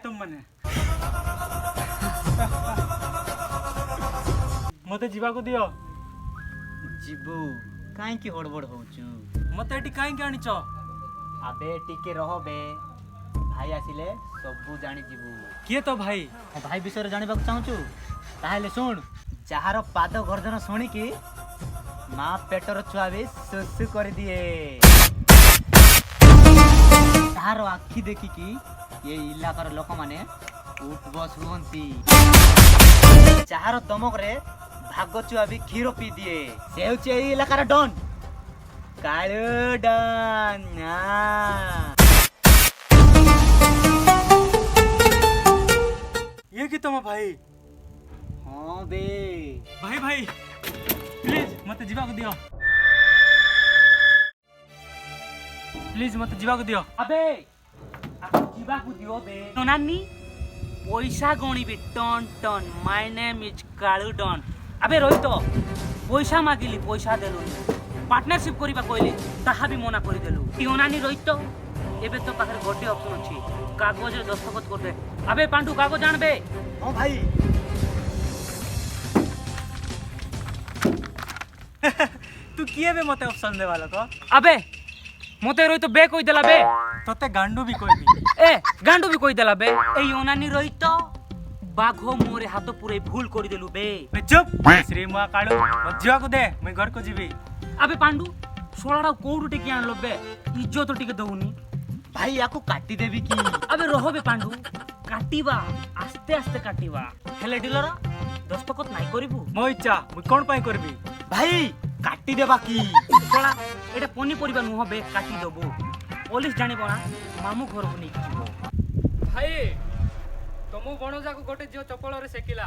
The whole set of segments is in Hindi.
तुम मने मते जीवा को दियो जीवु काई की हड़बड़ होचु मते एटी काई के आनिचो आबे टिके रहो बे भाई आसिले सबु जानि जीवु किए तो भाई भाई विषय जानिबा चाहूचु ताहेले सुन जहार पाद गर्जन सुनी की माँ पेटर छुआ भी सुसु कर दिए तार आखि देखी कि ये इलाकार लोक माने उठ बस हुअंती जहार दमक रे भाग छुआ भी क्षीर पी दिए से होचे ए इलाकार डन काळू डन ये कि तुम भाई हां बे भाई भाई प्लीज मते जीवा को दियो प्लीज मते जीवा को दियो अबे आपको जीवा को दियो बे तो नानी पैसा गणिबे टन टन my name is Kalu don अबे रोहित पैसा मागिली पैसा देलु पार्टनरशिप करिबा कहले ताहा भी मना करि देलु ती नानी रोहित एबे तो पाखरे गोटे ऑप्शन अछि कागज रे दस्तखत करबे अबे पांडु कागज जानबे हां भाई तू किए बे मते ऑप्शन दे वाला को अबे मते रोहित बे कोइ देला बे तोते गांडू भी कोई भी ए गांडू भी कोइ देला बे ए योनानी रोहित बाघो मोरे हाथ पुरे भूल करि देलु बे चुप श्री मुआ काळू मत जीवा को दे मैं घर को जीवी अबे पांडु सोलाडा कोडु टिके आनलो बे इज्जत टिके दउनी भाई याको काटी देबी की अबे रहो बे पांडु काटिबा आस्ते आस्ते काटिबा हेले डीलर दस्तखत नाही करिबु मो इच्छा मैं कोन पाई करबी भाई काटी देबा की सोला एटा पनी परिबा नुह बे काटी दबो पुलिस जानिबो ना मामू घर को नहीं जीवो भाई तुम भणजा को गोटे जियो चपल रे सेकिला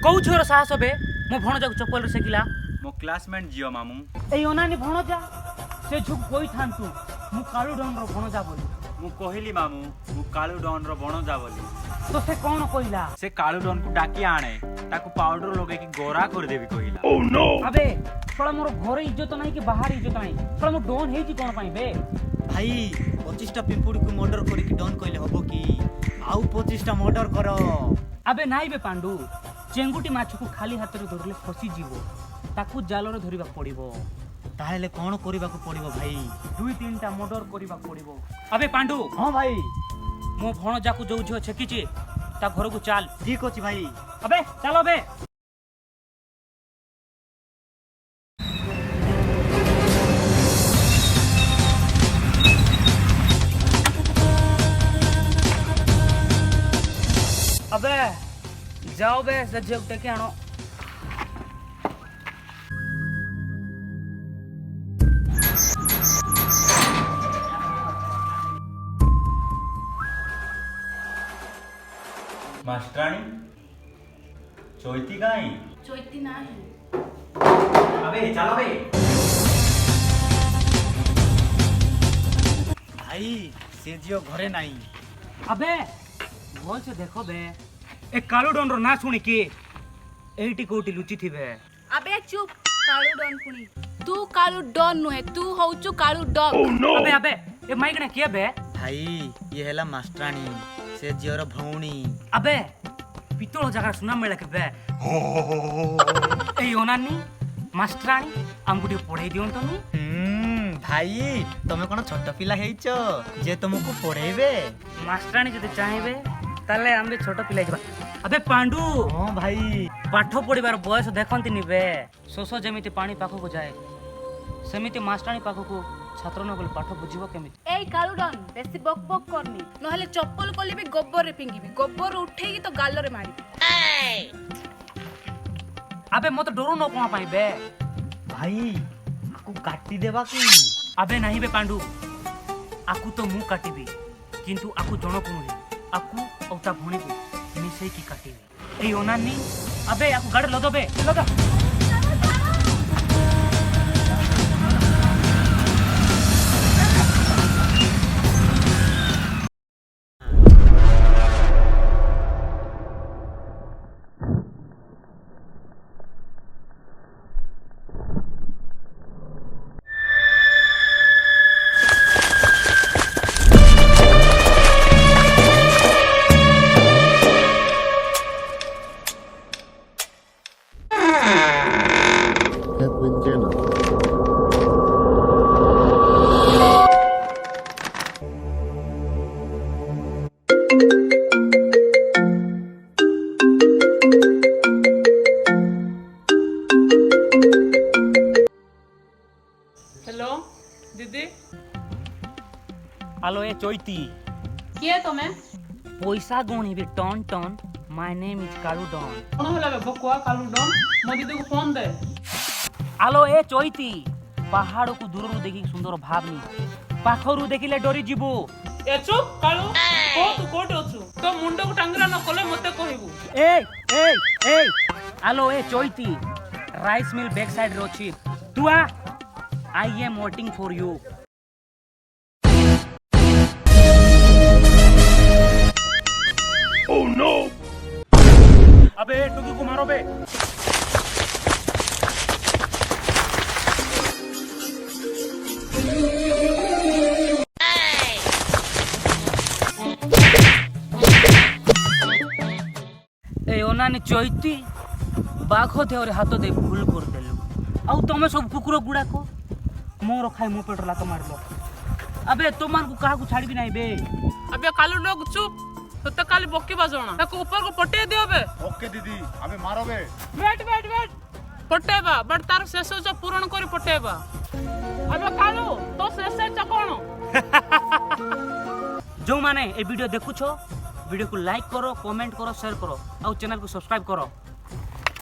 कौ छोर साहस बे मो भणजा को चप्पल रे सेकिला मो क्लासमेट जियो मामू ए ओनानी भणजा से झुक कोई थांतु मु काळू डन रो भणजा बोली मु कहली मामू मु काळू डन रो भणजा बोली तो से कोन कहिला से काळू डन को डाकी आणे ताको पाउडर लगे की गोरा कर देबी कहिला ओह नो अबे थोड़ा मोर घर इज्जत नहीं कि बाहर इज्जत नहीं थोड़ा मो डोन हेजी कोन पाई बे भाई 25 टा पिंपुड़ी को मर्डर करी की डन कहले हबो की आउ 25 टा मर्डर करो अबे नाई बे पांडु चेंगुटी माछ को खाली हाथ रे धरले फसी जीवो ताकू जाल रे धरिबा पड़िबो ताहेले कोन करिबा को पड़िबो भाई 2-3 टा मर्डर करिबा पड़िबो अबे पांडु हां भाई मो भणजा को जो झियो छेकीची ता घर को चाल ठीक अछि भाई अबे चलो बे अबे जाओ बे सज्जे टेके आनो मास्टरानी चोइती काई चोइती नाही अबे चलो बे भाई से जियो घरे नाही अबे बोल से देखो बे ए कालू डन रो ना सुनी के एटी कोटी लुची थिबे अबे चुप काळू डॉन पुणी तू काळू डॉन नुहे तू होउचु काळू डॉग अबे अबे ए माइक ने के बे भाई ये हैला मास्टरानी से जियोर भौणी अबे पितोल जगह सुना मिले के बे ए योनानी मास्टरानी हमगुडी पढाई दियों तो नी भाई तमे कोन छोट पिला हेइचो जे तुमको पढाइबे मास्टरानी जदि चाहेबे ताले हमबे छोट पिला जबा अबे पांडु हां भाई पाठ पढिबार बयस देखंती नि बे सोसो जेमिति पानी पाखो को जाए सेमिति मास्टरानी पाखो को छात्र न गले पाठ बुझिबो केमिति एई काळू डॉन बेसी बक बक करनी नहले चप्पल कोली भी गोबर रे पिंगीबी गोबर उठेगी तो गाल रे मारी अबे मत डरो न कोन पाई बे भाई आकु काटी देबा की अबे नहीं बे पांडु आकु तो मु काटिबी किंतु आकु जणो को नहीं आकु औता भणी को मिसई की काटिबी ए ओनानी अबे आकु गाड़ लदो बे लदो Headwind Cannon. हेलो दीदी আলো এ চৈতি किए तमे পয়সা গণিবি টন টন my name is Kalu don कौन होला बे बकुआ कालू डन मो दीदी को फोन दे আলো এ চৈতি পাহাড়କୁ ଦୂରରୁ ଦେଖିକି ସୁନ୍ଦର ଭାବନି ପାଖରୁ ଦେଖିଲେ ଡରି ଯିବୁ ए चुप कालू को तू कोट अछु तो मुंडो को टांगरा न कोले मते कहबू এই এই এই আলো এ চৈতি রাইস মিল ব্যাক সাইড রে ଅଛି তু আ I'm waiting for you अबे टुकी को मारो बे ए ओनानी चैती बाघ देहरे हाथ दे भूल कर देलु आउ तमे सब कुकुर गुड़ाक मोर खाई मो पेट लात मारलो अबे तुमान को काहा को छाड़बी नाही बे अबे कालू लोग चुप तो त काली बक्की बाजोना ताको ऊपर को पटे दियो बे ओके दीदी हमें मारो बे वेट वेट वेट पटेबा बट तार शेष जो पूर्ण करी पटेबा अबे कालू तो शेष कोन जो माने ए वीडियो देखु छो वीडियो को लाइक करो कमेंट करो शेयर करो और चैनल को सब्सक्राइब करो